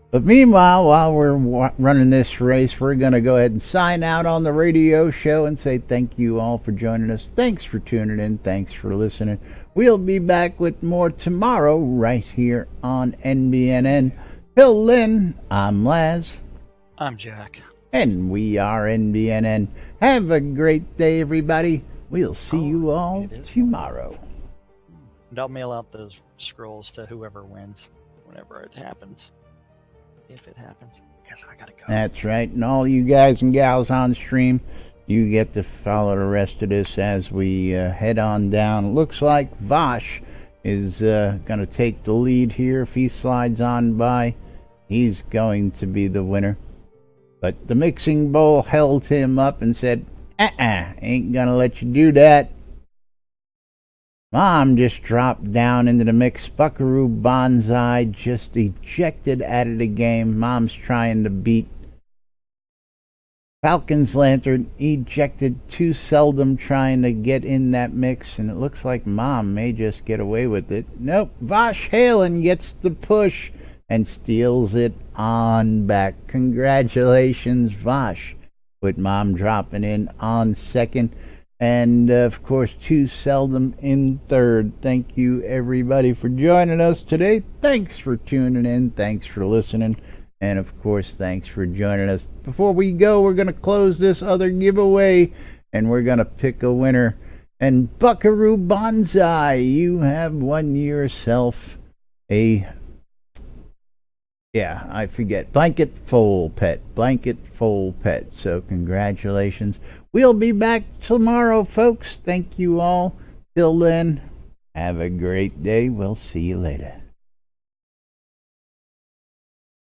But meanwhile, while we're running this race, we're going to go ahead and sign out on the radio show and say thank you all for joining us. Thanks for tuning in. Thanks for listening. We'll be back with more tomorrow right here on NBNN. Till then, I'm Laz. I'm Jack. And we are NBNN. Have a great day, everybody. We'll see you all tomorrow. And I'll mail out those scrolls to whoever wins whenever it happens. If it happens. I guess I gotta go. That's right. And all you guys and gals on stream, you get to follow the rest of this as we head on down. Looks like Vosh is going to take the lead here. If he slides on by, he's going to be the winner. But the mixing bowl held him up and said, ain't gonna let you do that. Mom just dropped down into the mix. Buckaroo Banzai just ejected out of the game. Mom's trying to beat Falcon's Lantern. Ejected too seldom trying to get in that mix. And it looks like Mom may just get away with it. Nope. Vosh Halen gets the push and steals it on back. Congratulations, Vosh, with Mom dropping in on second. And, of course, too seldom in third. Thank you, everybody, for joining us today. Thanks for tuning in. Thanks for listening. And, of course, thanks for joining us. Before we go, we're going to close this other giveaway, and we're going to pick a winner. And Buckaroo Banzai, you have won yourself a... Yeah, I forget. Blanket fold pet. So congratulations. We'll be back tomorrow, folks. Thank you all. Till then, have a great day. We'll see you later.